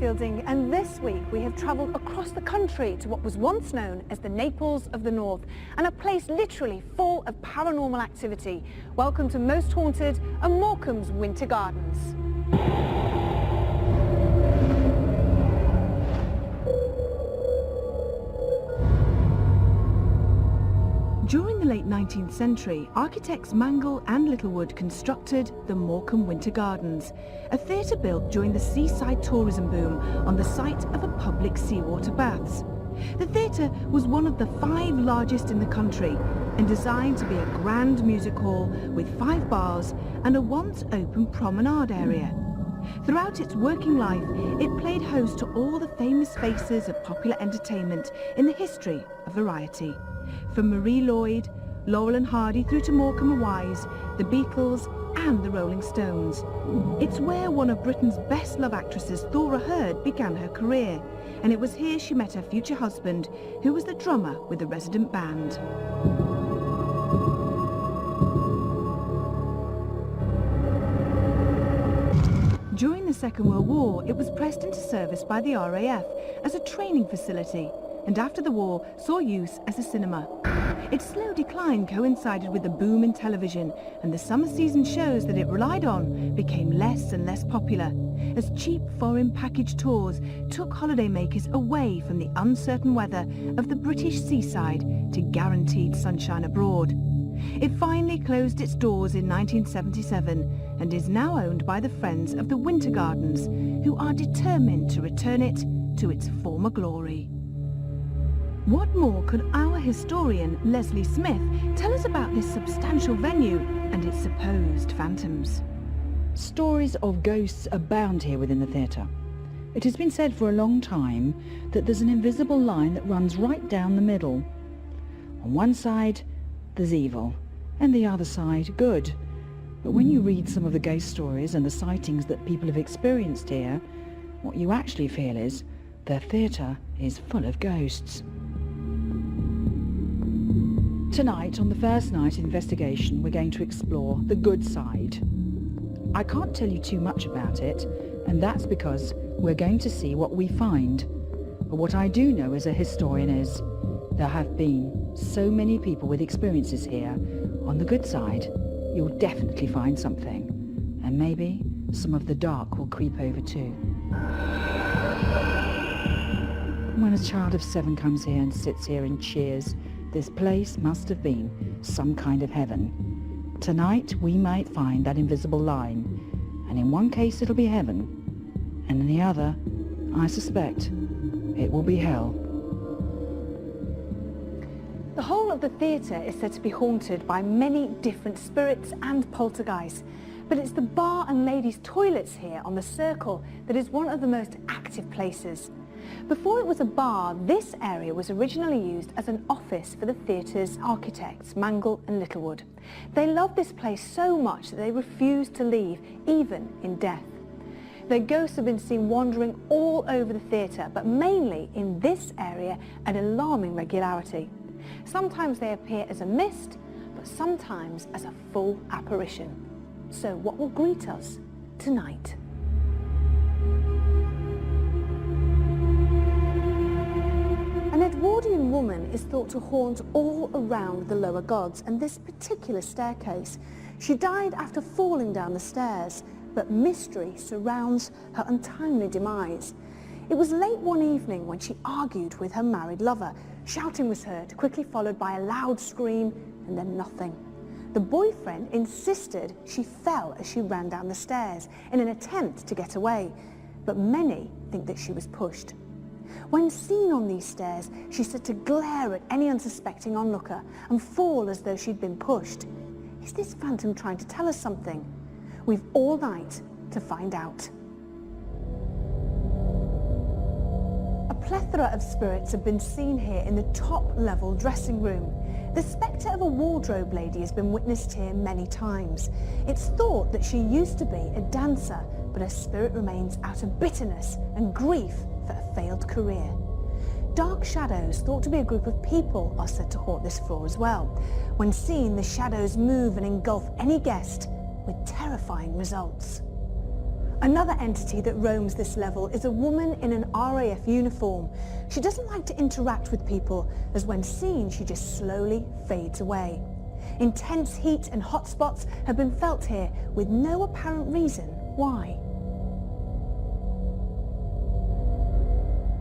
Fielding, and this week we have travelled across the country to what was once known as the Naples of the North, and a place literally full of paranormal activity. Welcome to Most Haunted and Morecambe's Winter Gardens. During the late 19th century, architects Mangle and Littlewood constructed the Morecambe Winter Gardens, a theatre built during the seaside tourism boom on the site of a public seawater baths. The theatre was one of the 5 largest in the country and designed to be a grand music hall with 5 bars and a once open promenade area. Throughout its working life, it played host to all the famous faces of popular entertainment in the history of variety. From Marie Lloyd, Laurel and Hardy through to Morecambe and Wise, the Beatles and the Rolling Stones. It's where one of Britain's best love actresses, Thora Hird, began her career, and it was here she met her future husband, who was the drummer with the resident band. During the Second World War, it was pressed into service by the RAF as a training facility, and after the war saw use as a cinema. Its slow decline coincided with the boom in television, and the summer season shows that it relied on became less and less popular, as cheap foreign package tours took holidaymakers away from the uncertain weather of the British seaside to guaranteed sunshine abroad. It finally closed its doors in 1977 and is now owned by the Friends of the Winter Gardens, who are determined to return it to its former glory. What more could our historian Leslie Smith tell us about this substantial venue and its supposed phantoms? Stories of ghosts abound here within the theatre. It has been said for a long time that there's an invisible line that runs right down the middle. On one side there's evil, and the other side good. But when you read some of the ghost stories and the sightings that people have experienced here, what you actually feel is the theatre is full of ghosts. Tonight, on the first night investigation, we're going to explore the good side. I can't tell you too much about it, and that's because we're going to see what we find. But what I do know as a historian is there have been so many people with experiences here. On the good side, you'll definitely find something, and maybe some of the dark will creep over too. When a child of 7 comes here and sits here and cheers, this place must have been some kind of heaven. Tonight we might find that invisible line, and in one case it'll be heaven, and in the other, I suspect, it will be hell. The whole of the theatre is said to be haunted by many different spirits and poltergeists, but it's the bar and ladies' toilets here on the Circle that is one of the most active places. Before it was a bar, this area was originally used as an office for the theatre's architects, Mangle and Littlewood. They loved this place so much that they refused to leave, even in death. Their ghosts have been seen wandering all over the theatre, but mainly in this area at alarming regularity. Sometimes they appear as a mist, but sometimes as a full apparition. So what will greet us tonight? An Edwardian woman is thought to haunt all around the lower gods and this particular staircase. She died after falling down the stairs, but mystery surrounds her untimely demise. It was late one evening when she argued with her married lover. Shouting was heard, quickly followed by a loud scream, and then nothing. The boyfriend insisted she fell as she ran down the stairs in an attempt to get away, but many think that she was pushed. When seen on these stairs, she said to glare at any unsuspecting onlooker and fall as though she'd been pushed. Is this phantom trying to tell us something? We've all night to find out. A plethora of spirits have been seen here in the top-level dressing room. The spectre of a wardrobe lady has been witnessed here many times. It's thought that she used to be a dancer, but her spirit remains out of bitterness and grief for a failed career. Dark shadows, thought to be a group of people, are said to haunt this floor as well. When seen, the shadows move and engulf any guest with terrifying results. Another entity that roams this level is a woman in an RAF uniform. She doesn't like to interact with people, as when seen she just slowly fades away. Intense heat and hot spots have been felt here with no apparent reason why.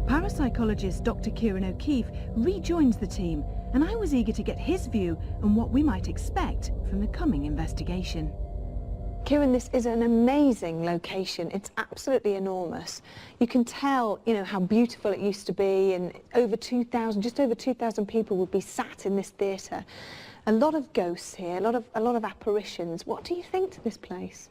Parapsychologist Dr. Kieran O'Keefe rejoins the team, and I was eager to get his view on what we might expect from the coming investigation. Kieran, this is an amazing location. It's absolutely enormous. You can tell, how beautiful it used to be, and just over 2,000 people would be sat in this theatre. A lot of ghosts here, a lot of apparitions. What do you think to this place?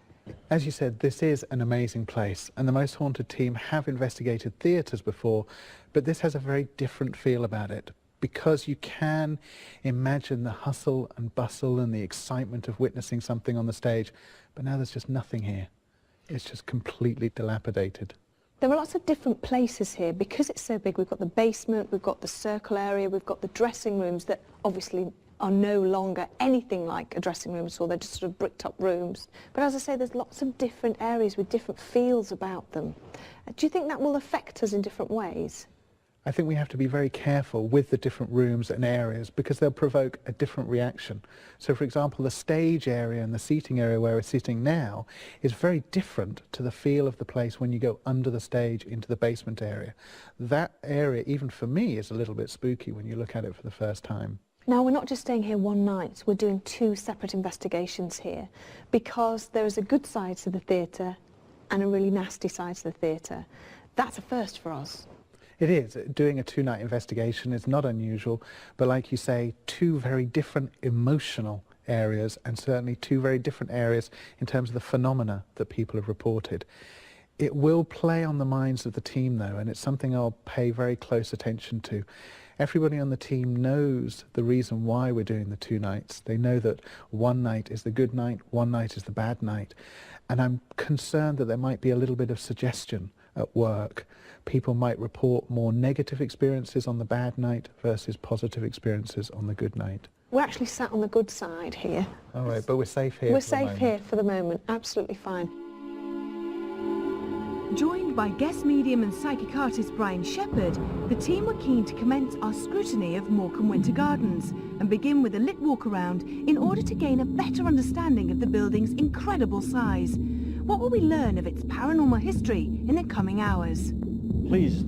As you said, this is an amazing place, and the Most Haunted team have investigated theatres before, but this has a very different feel about it, because you can imagine the hustle and bustle and the excitement of witnessing something on the stage, but now there's just nothing here. It's just completely dilapidated. There are lots of different places here. Because it's so big, we've got the basement, we've got the circle area, we've got the dressing rooms that obviously are no longer anything like a dressing room at all. They're just sort of bricked up rooms. But as I say, there's lots of different areas with different feels about them. Do you think that will affect us in different ways? I think we have to be very careful with the different rooms and areas, because they'll provoke a different reaction. So for example, the stage area and the seating area where we're sitting now is very different to the feel of the place when you go under the stage into the basement area. That area, even for me, is a little bit spooky when you look at it for the first time. Now, we're not just staying here one night, we're doing 2 separate investigations here, because there is a good side to the theatre and a really nasty side to the theatre. That's a first for us. It is. Doing a 2-night investigation is not unusual, but like you say, 2 very different emotional areas, and certainly 2 very different areas in terms of the phenomena that people have reported. It will play on the minds of the team though, and it's something I'll pay very close attention to. Everybody on the team knows the reason why we're doing the 2 nights. They know that one night is the good night, one night is the bad night. And I'm concerned that there might be a little bit of suggestion at work. People might report more negative experiences on the bad night versus positive experiences on the good night. We're actually sat on the good side here. All right, but we're safe here. We're safe here for the moment, absolutely fine. Joined by guest medium and psychic artist Brian Shepherd, the team were keen to commence our scrutiny of Morecambe Winter Gardens and begin with a lit walk around in order to gain a better understanding of the building's incredible size. What will we learn of its paranormal history in the coming hours? Please,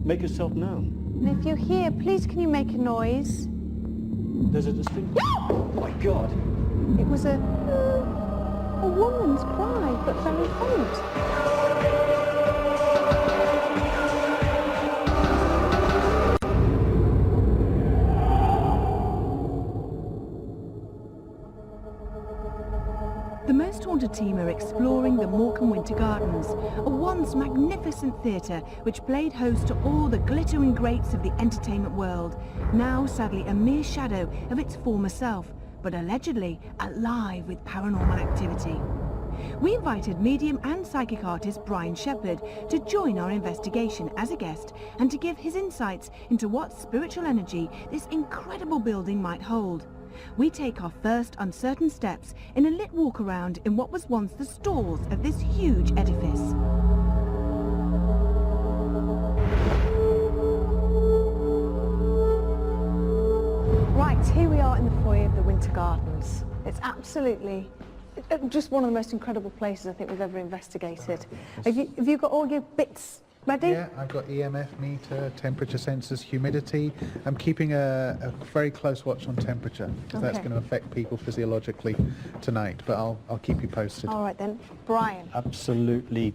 make yourself known. And if you're here, please can you make a noise? There's a distinct... Oh my God! It was a woman's cry, but very faint. The Most Haunted team are exploring the Morecambe Winter Gardens, a once magnificent theatre which played host to all the glittering greats of the entertainment world, now sadly a mere shadow of its former self, but allegedly alive with paranormal activity. We invited medium and psychic artist Brian Shepherd to join our investigation as a guest and to give his insights into what spiritual energy this incredible building might hold. We take our first uncertain steps in a lit walk around in what was once the stalls of this huge edifice. Right, here we are in the foyer of the Winter Gardens. It's absolutely just one of the most incredible places I think we've ever investigated. Have you got all your bits ready? Yeah, I've got EMF meter, temperature sensors, humidity. I'm keeping a very close watch on temperature, because that's going to affect people physiologically tonight, but I'll keep you posted. All right then. Brian. Absolutely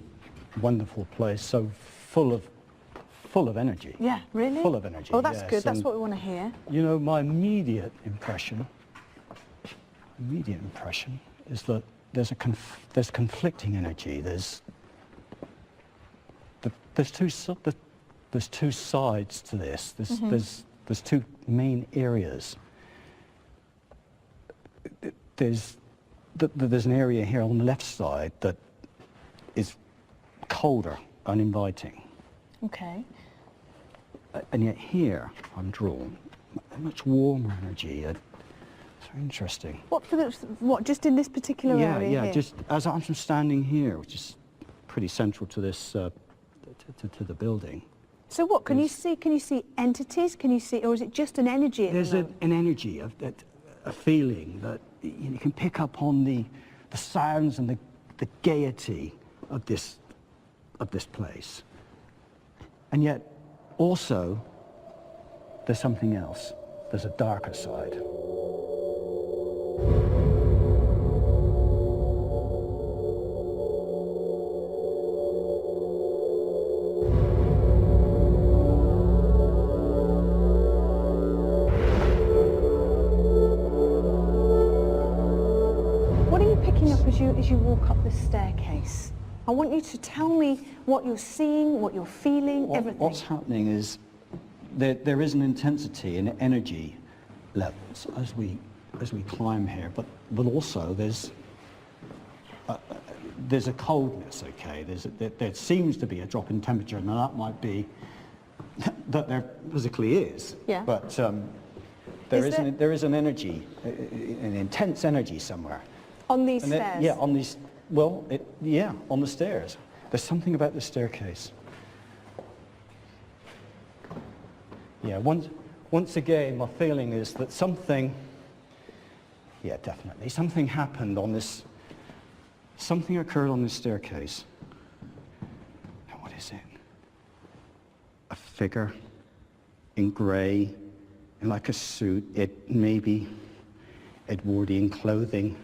wonderful place, so full of energy. Yeah, really? Full of energy. Oh, that's yes. good. That's And, what we want to hear. you know, my immediate impression is that there's conflicting energy. There's two sides to this. There's 2 main areas. There's an area here on the left side that is colder, uninviting. Okay. And yet here I'm drawn a much warmer energy. It's very interesting. What just in this particular area? Yeah, here? just as I'm standing here, which is pretty central to this, to the building. So what, can you see entities? Can you see, or is it just an energy at There's the an moment? energy, a feeling that you can pick up on the sounds and the gaiety of this place. And yet, also, there's something else. There's a darker side. What are you picking up as you walk up the staircase? I want you to tell me what you're seeing, what you're feeling, everything. What's happening is there is an intensity and energy levels as we climb here, but also there's a coldness. Okay, there seems to be a drop in temperature. Now that might be that there physically is. Yeah. But there is an energy, an intense energy somewhere. On these And stairs? yeah, on these. Well, on the stairs. There's something about the staircase. Yeah, once again, my feeling is that something happened on this, something occurred on this staircase. Now, what is it? A figure in grey, in like a suit, it maybe Edwardian clothing,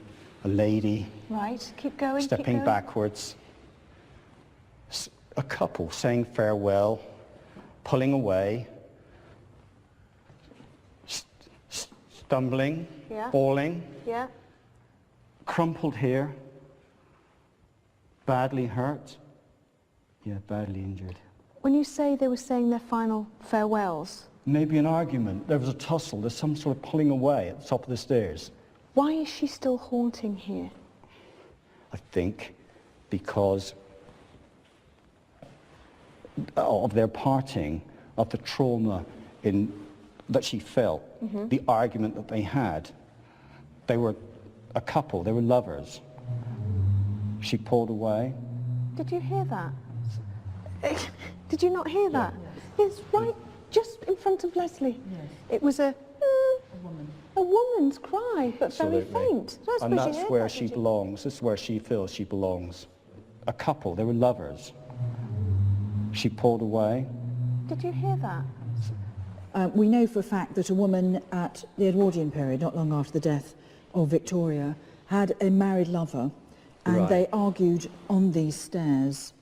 a lady. Right, keep going, Stepping backwards. A couple saying farewell, pulling away, stumbling, Yeah. falling, Yeah. crumpled here, badly hurt, badly injured. When you say they were saying their final farewells, Maybe an argument, there was a tussle, there's some sort of pulling away at the top of the stairs. why is she still haunting here? I think because of their parting, of the trauma that she felt, the argument that they had. They were a couple, they were lovers. She pulled away. Did you hear that? Did you not hear that? It's right just in front of Leslie. Yes. It was a woman. a woman's cry, but very faint. So I And suppose you that's heard where that, she did you? belongs. This is where she feels she belongs. A couple, they were lovers. She pulled away. Did you hear that? We know for a fact that a woman at the Edwardian period, not long after the death of Victoria, had a married lover, and Right. they argued on these stairs.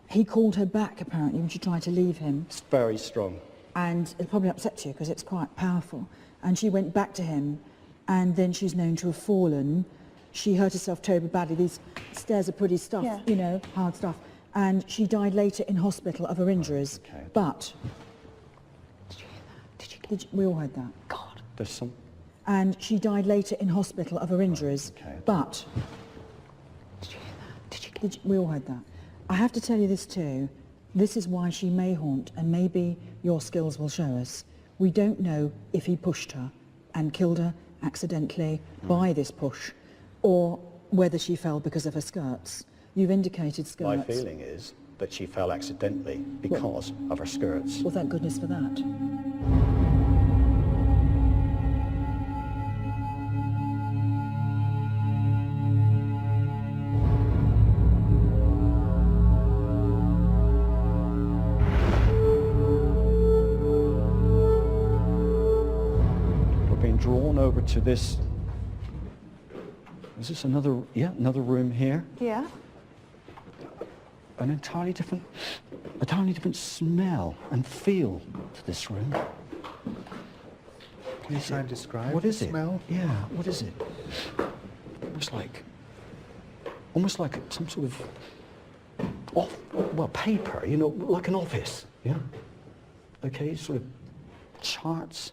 He called her back, apparently, when she tried to leave him, It's very strong. and it probably upset you because it's quite powerful. And she went back to him, and then she's known to have fallen. She hurt herself terribly badly. These stairs are pretty stuff, Yeah. you know, hard stuff. And she died later in hospital of her injuries. Okay. But Did you hear that? Did you? we all heard that. God. There's some. And she died later in hospital of her injuries. Okay. But Did you hear that? Did you? we all heard that. I have to tell you this too. This is why she may haunt, and maybe your skills will show us. We don't know if he pushed her and killed her accidentally by this push, or whether she fell because of her skirts. You've indicated skirts. My feeling is that she fell accidentally because of her skirts. Well, thank goodness for that. We're being drawn over to this. Is this another room here? Yeah. An entirely different smell and feel to this room. Can you try and describe What is the it? smell? Yeah, what is it? Almost like some sort of paper, you know, like an office. Yeah. Okay, sort of charts,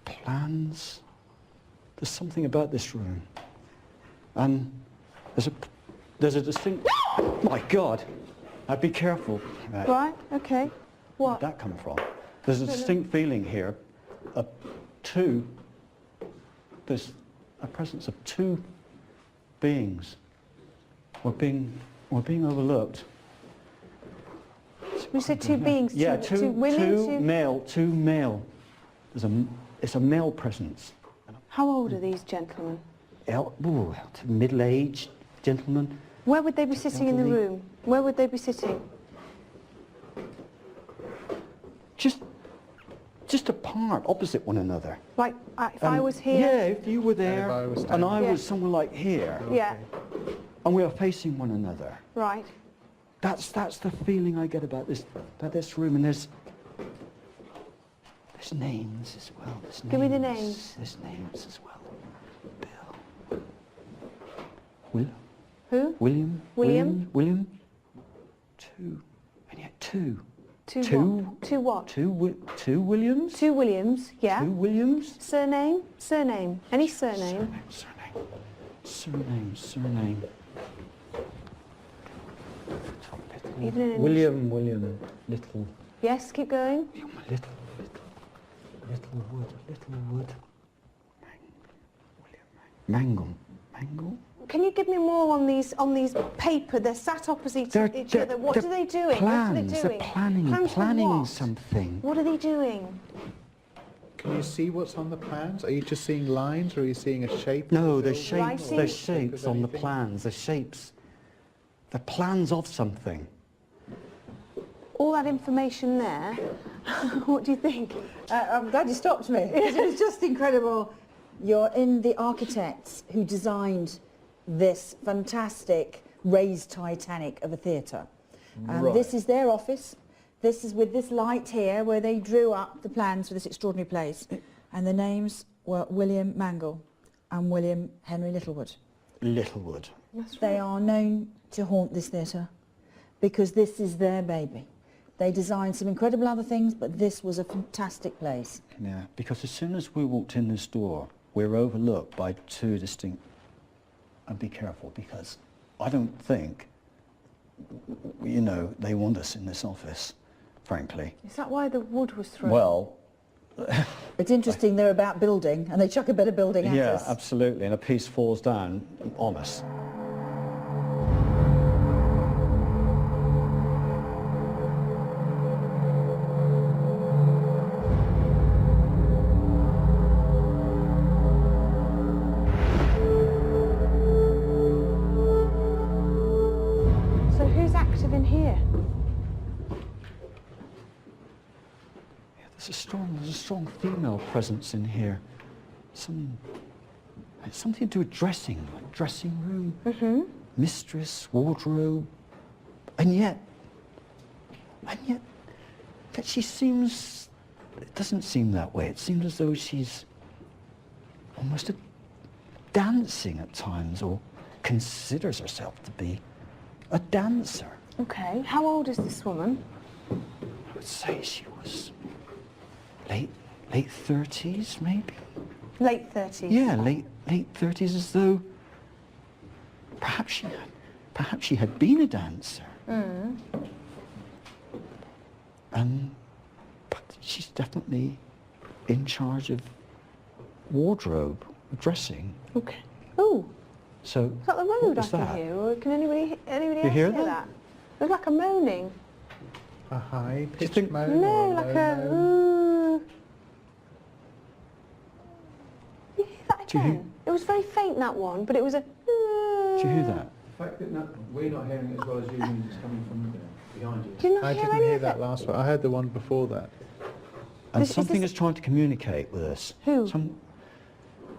plans. There's something about this room, and there's a distinct. My God! Be careful. Right. Okay. What? Where'd that come from? There's a distinct feeling here of there's a presence of two beings. We're being We're being overlooked. We said two beings, Yeah, two women, two male. It's a male presence. How old are these gentlemen? Middle-aged gentlemen. Where would they be sitting in the Elderly. room? Where would they be sitting? Just apart, opposite one another. Like, if I was here? Yeah, if you were there, if I was and I Yeah. was somewhere like here, Yeah, and we are facing one another. right. That's the feeling I get about this room, and there's names as well. Give me the names. There's names as well. Bill. Who? William. William? Two. And yet two. Two Two. what? Two what? Two Williams. Two Williams, yeah. Two Williams. Surname? Surname. Any surname? Surname. Even an initial? William Little. Yes, keep going. Littlewood. Mangle. Can you give me more on these paper? They're sat opposite each other. What are they doing? Plans. What are they They're doing? Plans for planning what? something. What are they doing? Can you see what's on the plans? Are you just seeing lines, or are you seeing a shape? No, of the there's building, shapes. Writing? or There's shape shapes of on the anything? plans. There's shapes. The plans of something. All that information there. What do you think? I'm glad you stopped me, because it was just incredible. You're in the architects who designed this fantastic raised Titanic of a theatre. This is their office. This is with this light here where they drew up the plans for this extraordinary place. And the names were William Mangle and William Henry Littlewood. Littlewood. That's They right. are known to haunt this theatre because this is their baby. They designed some incredible other things, but this was a fantastic place. Yeah, because as soon as we walked in this door, we were overlooked by two distinct... And be careful, because I don't think, you know, they want us in this office, frankly. Is that why the wood was thrown? Well, It's interesting, they're about building, and they chuck a bit of building at yeah, us. absolutely, and a piece falls down on us. So who's active in here? Yeah, there's a strong female presence in here. It's something to do with dressing, like dressing room, mistress, wardrobe, and yet that she seems, it doesn't seem that way. It seems as though she's almost dancing at times, or considers herself to be a dancer. Okay. How old is this woman? I would say she was late 30s, maybe. Late 30s. Yeah, late 30s, as though perhaps she had been a dancer. But she's definitely in charge of wardrobe, dressing. Okay. Oh, So is that the what road I was can that? hear? Or can anybody You else hear hear that? It was like a moaning. A high pitched think- moan? No, or like low a moan? ooh. You hear that Do you hear- again? It was very faint, that one, but it was a Do you hear that? The fact that we're not hearing it as well as you means it's coming from behind you. Do you not I hear didn't any hear of that it? last one. I heard the one before that. And Is something this- is trying to communicate with us. Who?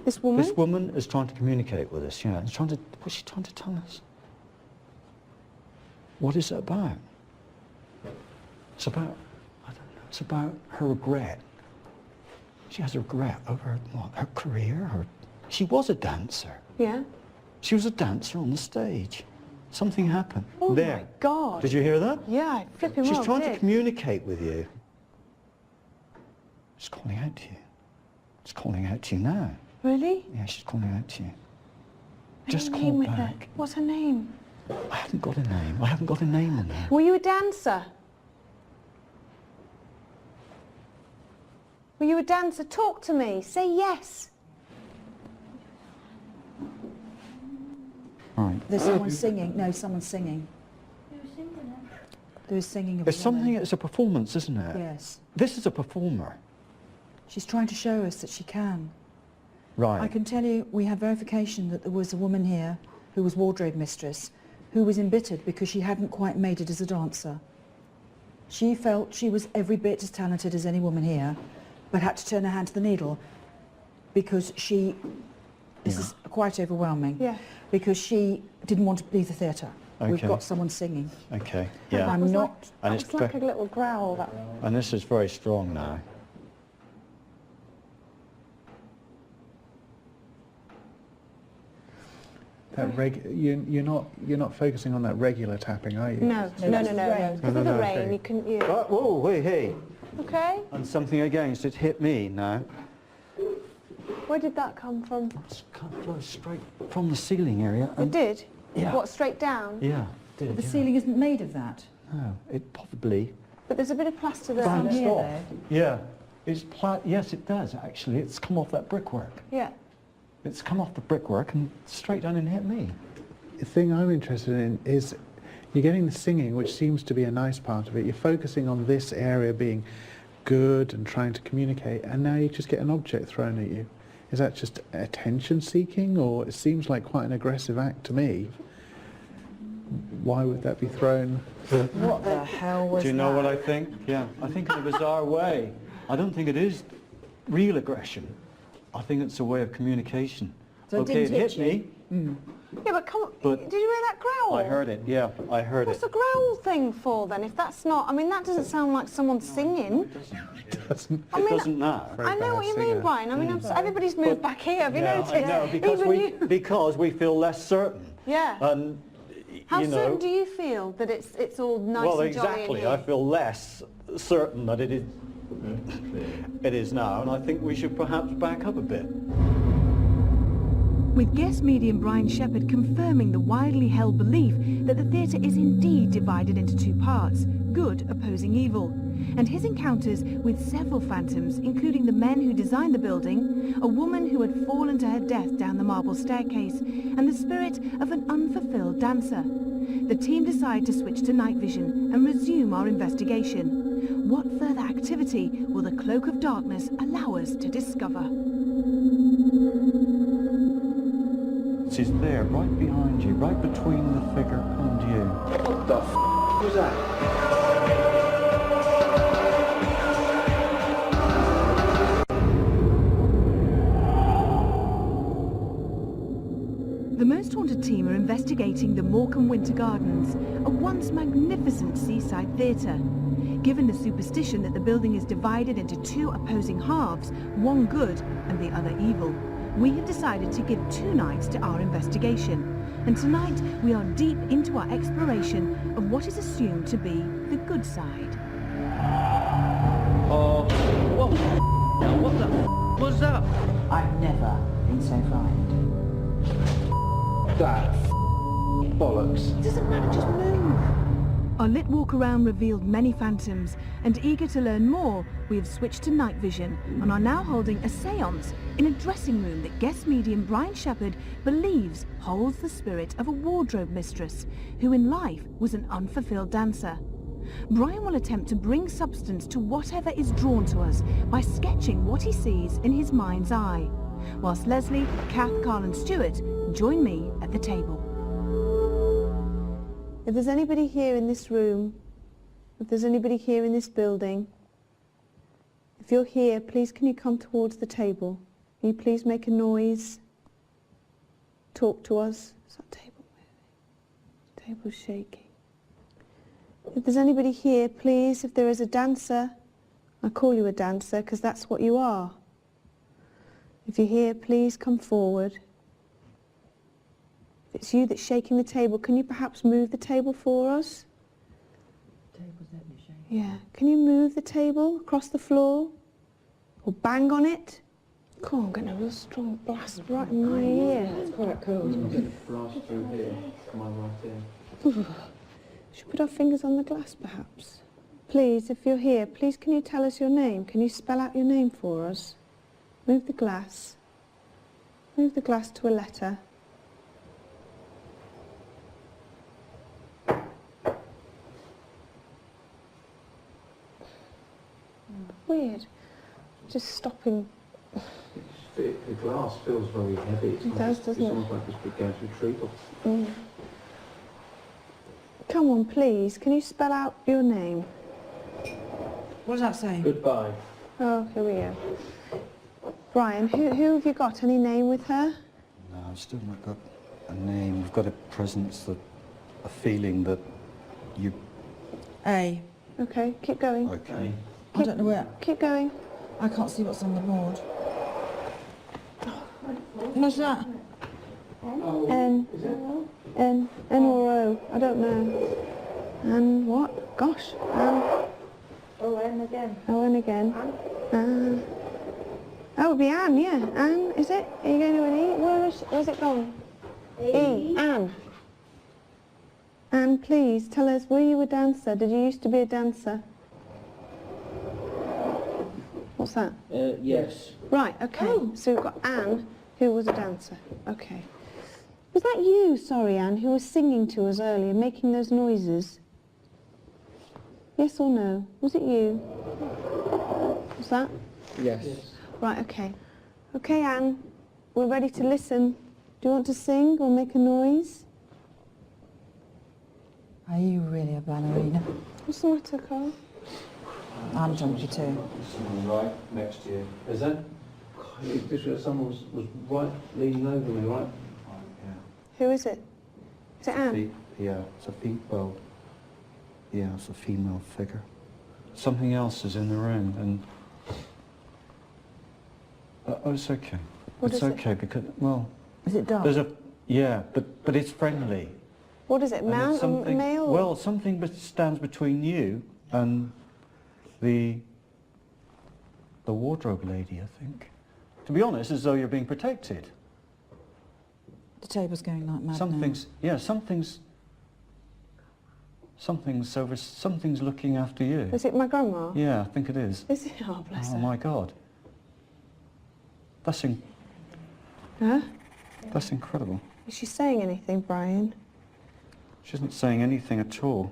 This woman? This woman is trying to communicate with us, yeah. What's she trying to tell us? What is it about? It's about, I don't know, it's about her regret. She has regret over her career. She was a dancer. Yeah. She was a dancer on the stage. Something happened. Oh there. my God. Did you hear that? Yeah, I flipping She's well trying did. to communicate with you. She's calling out to you. She's calling out to you now. Really? Yeah, she's calling out to you. Any Just name call with her? back. What's her name? I haven't got a name. I haven't got a name on there. Were you a dancer? Were you a dancer? Talk to me. Say yes. Right. There's someone singing. No, someone's singing. There is singing of It's a woman. something, it's a performance, isn't it? Yes. This is a performer. She's trying to show us that she can. Right. I can tell you we have verification that there was a woman here who was wardrobe mistress who was embittered because she hadn't quite made it as a dancer. She felt she was every bit as talented as any woman here, but had to turn her hand to the needle because this is quite overwhelming, because she didn't want to leave the theatre. Okay. We've got someone singing. Okay, yeah. I'm not... And It's like a little growl. That. And this is very strong now. You're not focusing on that regular tapping, are you? No. Because of the rain, you can... You... Oh, whoa, wait, hey. Okay. And something against it hit me now. Where did that come from? It's kind of flows straight from the ceiling area. It did? Yeah. What, straight down? Yeah, it did. The ceiling isn't made of that. No, it probably But there's a bit of plaster there. bounced here, off. though. Yeah. Yes, it does actually. It's come off that brickwork. Yeah. It's come off the brickwork and straight down and hit me. The thing I'm interested in is you're getting the singing, which seems to be a nice part of it. You're focusing on this area being good and trying to communicate, and now you just get an object thrown at you. Is that just attention seeking, or it seems like quite an aggressive act to me? Why would that be thrown? What the hell was that? Do you know what I think? Yeah, I think in a bizarre way. I don't think it is real aggression. I think it's a way of communication. So it Okay, it didn't hit hit me. Yeah, but come on. But did you hear that growl? I heard it, yeah, I heard What's it. the growl thing for then? If that's not... I mean, that doesn't sound like someone singing. It doesn't. I mean, It doesn't now. Very I know bad what you singer. mean, Brian. I mean, everybody's moved back here. Have you noticed? I know, because Even you. because we feel less certain. Yeah. And, How you know, certain do you feel that it's all nice well, and jolly in exactly. here? I feel less certain that it is now, and I think we should perhaps back up a bit. With guest medium Brian Shepherd confirming the widely held belief that the theatre is indeed divided into two parts, good opposing evil, and his encounters with several phantoms, including the men who designed the building, a woman who had fallen to her death down the marble staircase, and the spirit of an unfulfilled dancer. The team decide to switch to night vision and resume our investigation. What further activity will the Cloak of Darkness allow us to discover? She's there, right behind you, right between the figure and you. What the f*** was that? The Most Haunted team are investigating the Morecambe Winter Gardens, a once magnificent seaside theatre. Given the superstition that the building is divided into two opposing halves, one good and the other evil, we have decided to give 2 nights to our investigation. And tonight we are deep into our exploration of what is assumed to be the good side. Oh, what the f*** was that? I've never been so frightened. That f*** bollocks. It doesn't matter, just move. Our lit walk around revealed many phantoms, and eager to learn more, we have switched to night vision and are now holding a séance in a dressing room that guest medium Brian Shepherd believes holds the spirit of a wardrobe mistress who in life was an unfulfilled dancer. Brian will attempt to bring substance to whatever is drawn to us by sketching what he sees in his mind's eye, whilst Leslie, Kath, Carl and Stuart join me at the table. If there's anybody here in this room, if there's anybody here in this building, if you're here, please can you come towards the table? Can you please make a noise? Talk to us. Is that table moving? Table's shaking. If there's anybody here, please, if there is a dancer, I call you a dancer because that's what you are. If you're here, please come forward. If it's you that's shaking the table, can you perhaps move the table for us? The table's definitely shaking. Yeah. Can you move the table across the floor? Or bang on it? Cool, I'm getting a real strong blast right in my ear. It's quite cool. Blast through here. Come on, right here. Should we put our fingers on the glass, perhaps? Please, if you're here, please can you tell us your name? Can you spell out your name for us? Move the glass. Move the glass to a letter. Weird. Just stopping. The glass feels very heavy. It does, doesn't it? It's almost like it's been going through treacle. Mm. Come on, please. Can you spell out your name? What does that say? Goodbye. Oh, here we go. Brian, who have you got? Any name with her? No, I've still not got a name. We've got a presence, a feeling that you... A. Okay, keep going. Okay. I don't know where. Keep going. I can't see what's on the board. What's that? N. N or O? I don't know. And what? Gosh. Oh, N again. Oh, N again. Oh, it would be Anne, yeah. Anne, is it? Are you going to an E? Where's it gone? E. Anne. Anne, please, tell us, were you a dancer? Did you used to be a dancer? What's that? Yes. Right, okay. So we've got Anne, who was a dancer. Okay. Was that you, sorry, Anne, who was singing to us earlier, making those noises? Yes or no? Was it you? Was that? Yes. Right, okay. Okay, Anne, we're ready to listen. Do you want to sing or make a noise? Are you really a ballerina? What's the matter, Carl? I'm jumpy too. Someone right next to you. Is that? Someone was right leaning over me, right? Yeah. Who is it? Is it Anne? Yeah, it's a female. Yeah, it's a female figure. Something else is in the room, and oh, it's okay. What it's is it? okay because Is it dark? there's but it's friendly. What is it, And man it's or something, male? or- well, something stands between you and the wardrobe lady, I think. To be honest, as though you're being protected. The table's going like mad Something's something's looking after you. Is it my grandma? Yeah, I think it is. Is it? Oh, bless Oh her. my God. That's Huh? that's incredible. Is she saying anything, Brian? She isn't saying anything at all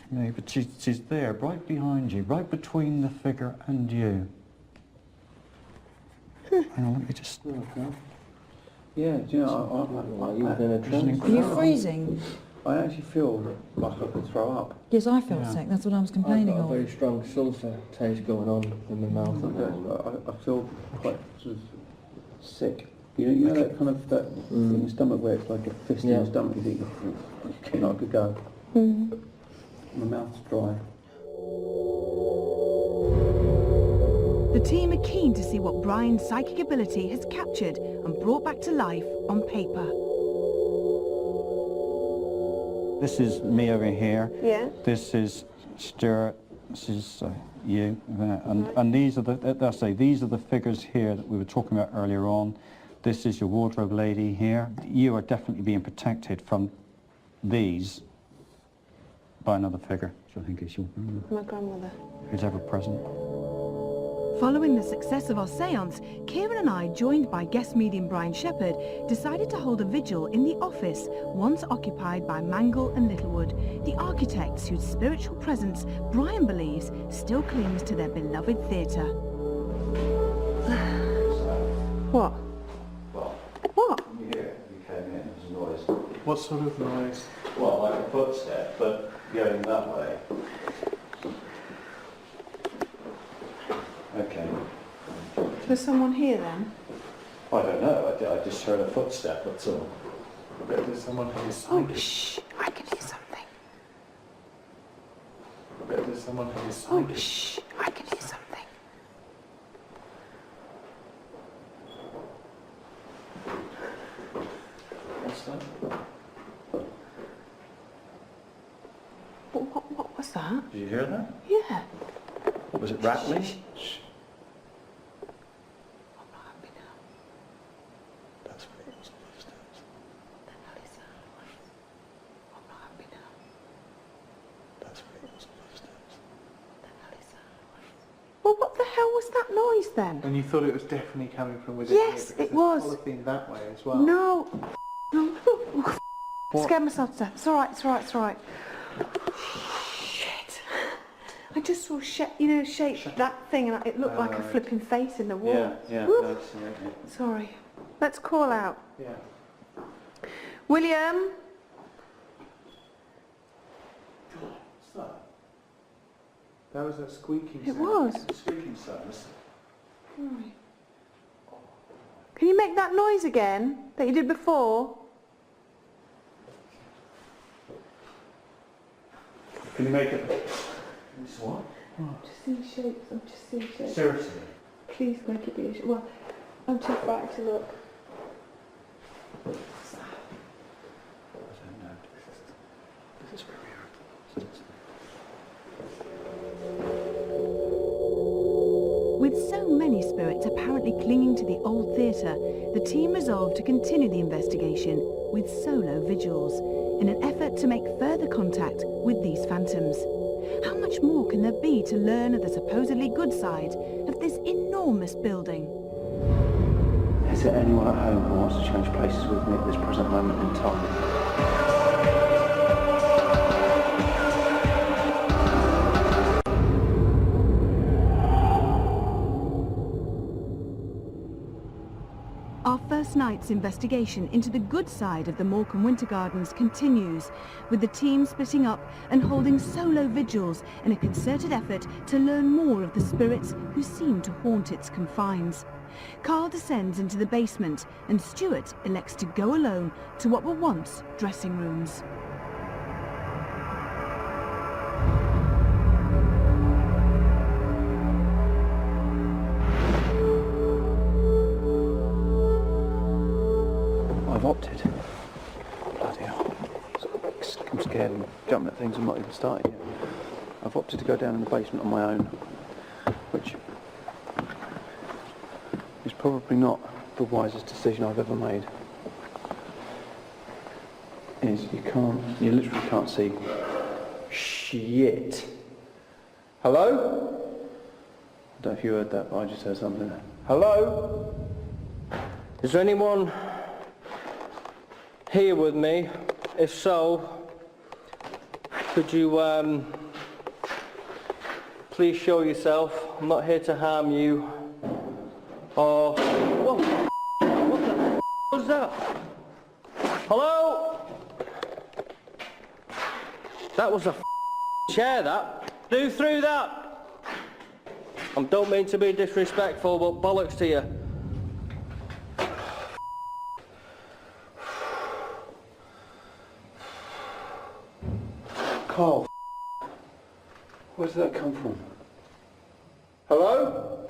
to me, but she's there, right behind you, right between the figure and you. Hang on, let me just... Okay. Yeah, do you know, you've been a now. Are you freezing? I actually feel like I could throw up. Yes, I felt Yeah. sick. That's what I was I've complaining got a of. very strong sulphur taste going on in my mouth. I feel quite sort of sick. You know that kind of in your stomach where it's like a fist in your stomach. You think you cannot go. Mm. My mouth's dry. The team are keen to see what Brian's psychic ability has captured and brought back to life on paper. This is me over here. Yeah. This is Stuart. This is you. And these are these are the figures here that we were talking about earlier on. This is your wardrobe lady here. You are definitely being protected from these by another figure, which I think is your grandmother, My grandmother. who's ever present. Following the success of our séance, Kieran and I, joined by guest medium Brian Shepherd, decided to hold a vigil in the office once occupied by Mangle and Littlewood, the architects whose spiritual presence Brian believes still clings to their beloved theatre. What? What? You came in, there's a noise. What sort of noise? Well, like a footstep, but going that way. Okay. There's someone here then? I don't know, I just heard a footstep, that's all. There's someone who is Oh, psychic. shh. I can hear something. There's someone who is Oh, psychic. shh. I can hear something. What's that? What was that? Did you hear that? Yeah. Was it rattling? I'm not happy now. That's what it was. The hell is that? I'm not happy now. That's what it was. The hell is that? Well, what the hell was that noise then? And you thought it was definitely coming from within here Yes, because it was. there's polythene that way as well. No. No. Scared myself to death. It's all right, it's all right, it's all right. Shit. I just saw, shape that thing, and it looked like a flipping face in the wall. Yeah, Woof. absolutely. Sorry. Let's call out. Yeah. William? What's that? That was a squeaking It was. Squeaking sound. Right. Can you make that noise again that you did before? Can you make it? This what? I'm just seeing shapes. I'm just seeing shapes. Seriously? Please make it be a shape. Well, I'm too frightened to look. I don't know. This is very weird. With so many spirits apparently clinging to the old theatre, the team resolved to continue the investigation with solo vigils in an effort to make further contact with these phantoms. How much more can there be to learn of the supposedly good side of this enormous building? Is there anyone at home who wants to change places with me at this present moment in time? Our first night's investigation into the good side of the Morecambe Winter Gardens continues, with the team splitting up and holding solo vigils in a concerted effort to learn more of the spirits who seem to haunt its confines. Carl descends into the basement and Stuart elects to go alone to what were once dressing rooms. I've opted. Bloody hell. I'm scared and jumping at things I'm not even starting yet. I've opted to go down in the basement on my own, which is probably not the wisest decision I've ever made. You literally can't see shit. Hello? I don't know if you heard that, but I just heard something. Hello? Is there anyone here with me? If so, could you please show yourself? I'm not here to harm you. Or what the was that? Hello? That was a chair, that. Do through that. I don't mean to be disrespectful, but bollocks to you. Carl, where did that come from? Hello?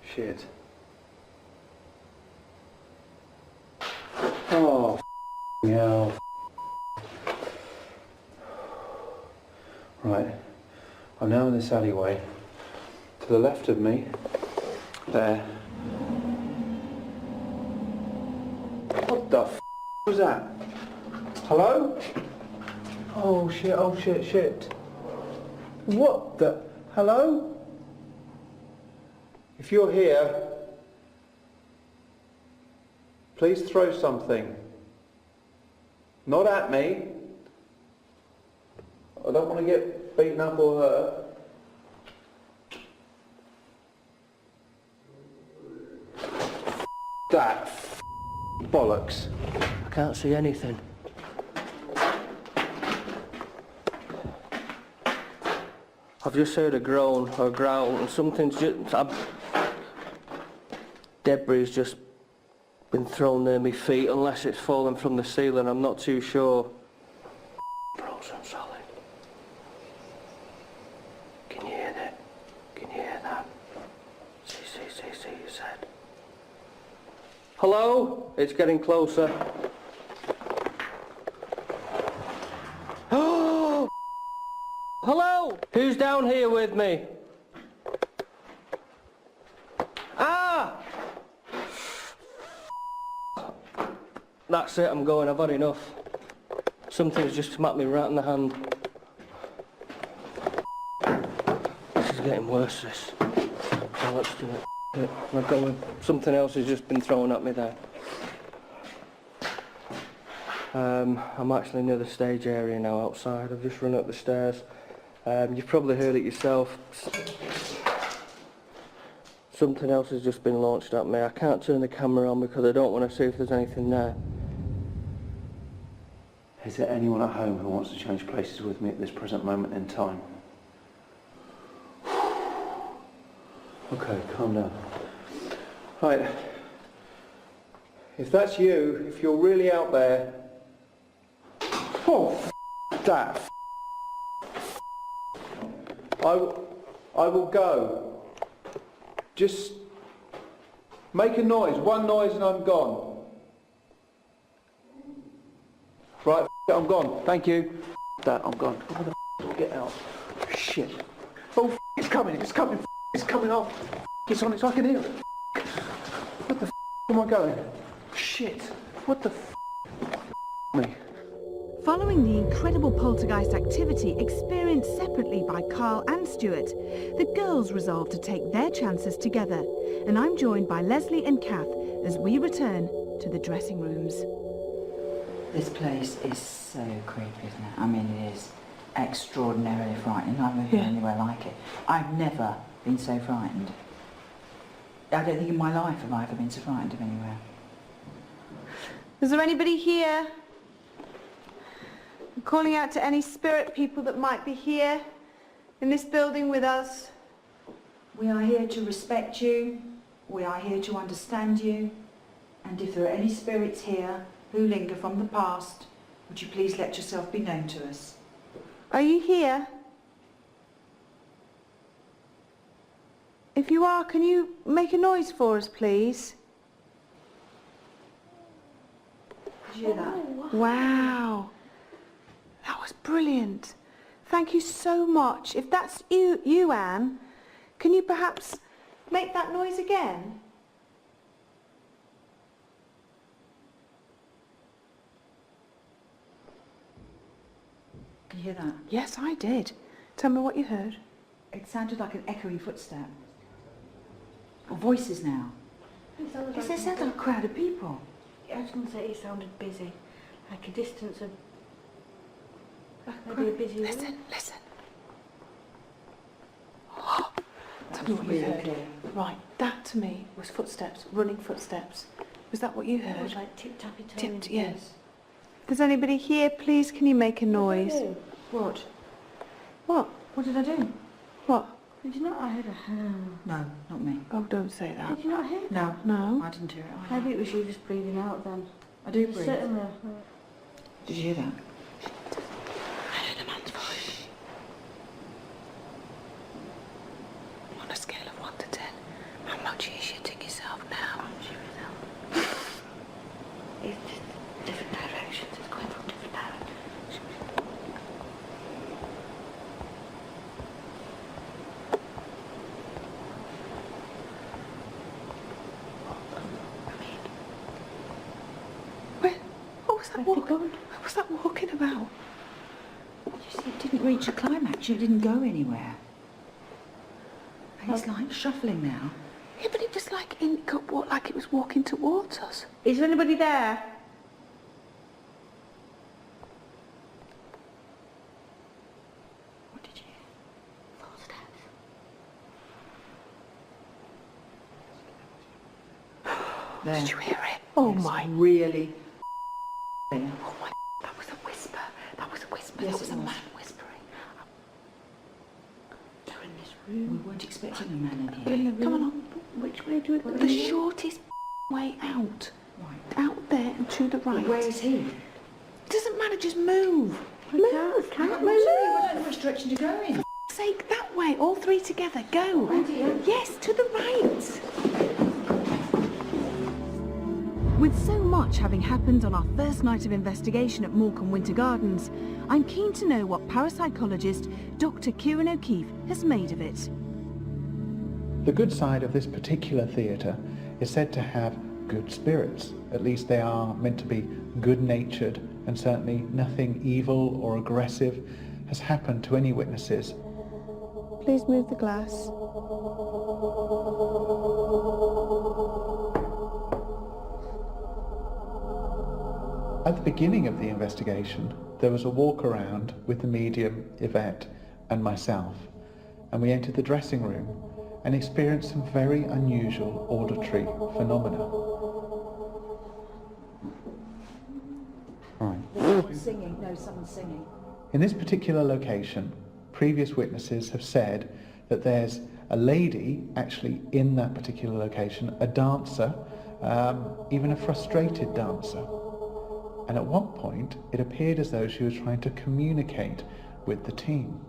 Shit. Oh, hell. Right, I'm now in this alleyway. To the left of me, there. What the was that? Hello? Oh shit. What the? Hello? If you're here, please throw something. Not at me. I don't want to get beaten up or hurt. That bollocks. I can't see anything. I've just heard a groan or a growl and something's just... debris just been thrown near my feet, unless it's fallen from the ceiling, I'm not too sure. Frozen solid. Can you hear that? Can you hear that? See, you said. Hello? It's getting closer. Oh! Hello? Who's down here with me? Ah! That's it, I'm going, I've had enough. Something's just smacked me right in the hand. This is getting worse, this. Now let's do it. I'm going. Something else has just been thrown at me there. I'm actually near the stage area now outside. I've just run up the stairs. You've probably heard it yourself. Something else has just been launched at me. I can't turn the camera on because I don't want to see if there's anything there. Is there anyone at home who wants to change places with me at this present moment in time? Okay, calm down. Right. If that's you, if you're really out there... Oh, that. I will go. Just make a noise, one noise and I'm gone. Right, I'm gone. Thank you. That, I'm gone. Oh, get out. Shit. Oh, it's coming, it's coming, it's coming off. It's on, I can hear it. What the am I going? Shit. What the me? Following the incredible poltergeist activity experienced separately by Carl and Stuart, the girls resolved to take their chances together, and I'm joined by Leslie and Kath as we return to the dressing rooms. This place is so creepy, isn't it? I mean, it is extraordinarily frightening. I've never been anywhere like it. I've never been so frightened. I don't think in my life have I ever been so frightened of anywhere. Is there anybody here? I'm calling out to any spirit people that might be here in this building with us. We are here to respect you. We are here to understand you. And if there are any spirits here who linger from the past, would you please let yourself be known to us? Are you here? If you are, can you make a noise for us, please? Did you hear that? Wow. That was brilliant. Thank you so much. If that's you, Anne, can you perhaps make that noise again? Can you hear that? Yes, I did. Tell me what you heard. It sounded like an echoey footstep. Or voices now. It sounded It sounded like a crowd of people. I was going to say it sounded busy. Like a distance of... maybe a busy room. Listen. Tell me what you heard. Right, that to me was footsteps, running footsteps. Was that what you It was heard? like tip-tappy-toe. Yes. If there's anybody here, please can you make a noise? What? What? What did I do? What? Did you not? I heard a ham. No, not me. Oh, don't say that. Did you not hear? No, No. I didn't hear it either. Maybe it was you just breathing out then. I do Just breathe. sitting there. Did you hear that? I heard a man's voice. On a scale of 1 to 10, how much are you shitting yourself now? I'm sure myself. It's just different directions. It's going from different directions. What was that walking? What was that walking about? It didn't reach a climax. It didn't go anywhere. And it's like shuffling now. Yeah, but it was like like it was walking towards us. Is there anybody there? What did you hear? Footsteps. There. Did you hear it? Oh Yes, my. really. Oh my. That was a whisper. That was a whisper. Yes, that was it a was. man whispering. They're in this We room. weren't expecting a man in They're in here. the Come room. on. Which way do we go? The shortest way out. Right. Out there and to the right. Where is he? Doesn't matter, just move. I Move. can't Move. Which direction to go in? For God's sake, that way. All three together. Go. Yes, to the right. With so much having happened on our first night of investigation at Morecambe Winter Gardens, I'm keen to know what parapsychologist Dr. Kieran O'Keefe has made of it. The good side of this particular theatre is said to have good spirits. At least they are meant to be good-natured, and certainly nothing evil or aggressive has happened to any witnesses. Please move the glass. At the beginning of the investigation, there was a walk around with the medium, Yvette, and myself, and we entered the dressing room and experienced some very unusual auditory phenomena. Right. Singing, no, someone's singing. In this particular location, previous witnesses have said that there's a lady actually in that particular location, a dancer, even a frustrated dancer. And at one point, it appeared as though she was trying to communicate with the team.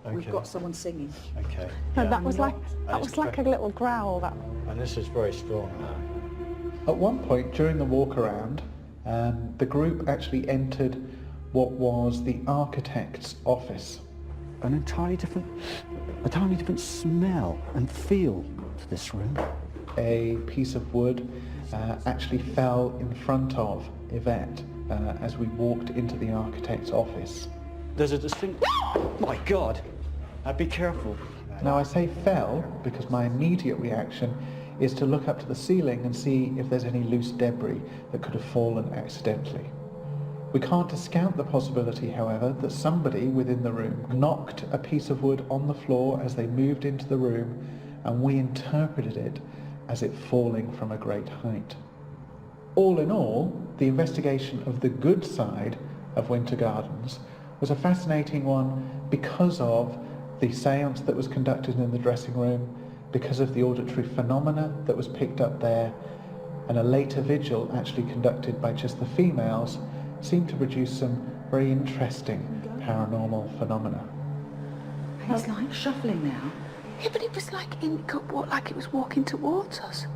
Okay. We've got someone singing. Okay. No, Yeah, that was like a very- little growl. That. And this is very strong now. At one point during the walk around, the group actually entered what was the architect's office. An entirely different smell and feel to this room. A piece of wood actually fell in front of Yvette as we walked into the architect's office. There's a distinct... My God! Be careful. Now I say fell because my immediate reaction is to look up to the ceiling and see if there's any loose debris that could have fallen accidentally. We can't discount the possibility, however, that somebody within the room knocked a piece of wood on the floor as they moved into the room, and we interpreted it as it falling from a great height. All in all, the investigation of the good side of Winter Gardens was a fascinating one because of the seance that was conducted in the dressing room, because of the auditory phenomena that was picked up there, and a later vigil actually conducted by just the females seemed to produce some very interesting paranormal phenomena. It's like shuffling now. Yeah, but it was like it was walking towards us.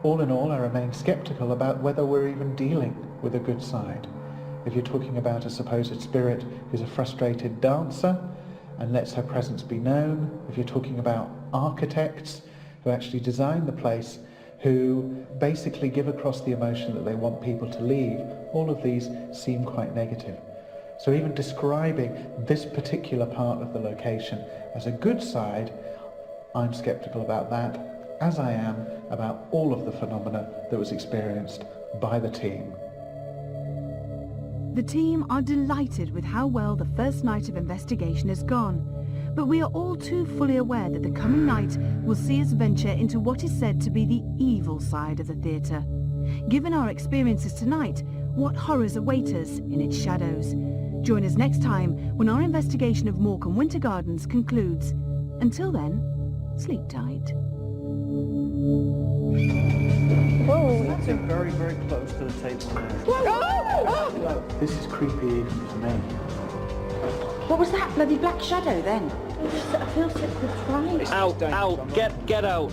All in all, I remain sceptical about whether we're even dealing with a good side. If you're talking about a supposed spirit who's a frustrated dancer and lets her presence be known, if you're talking about architects who actually design the place, who basically give across the emotion that they want people to leave, all of these seem quite negative. So even describing this particular part of the location as a good side, I'm sceptical about that, as I am about all of the phenomena that was experienced by the team. The team are delighted with how well the first night of investigation has gone, but we are all too fully aware that the coming night will see us venture into what is said to be the evil side of the theatre. Given our experiences tonight, what horrors await us in its shadows? Join us next time when our investigation of Morecambe Winter Gardens concludes. Until then, sleep tight. Whoa! That's very, very close to the table now. This is creepy even for me. What was that bloody black shadow then? I feel sick with fright. Out, get out.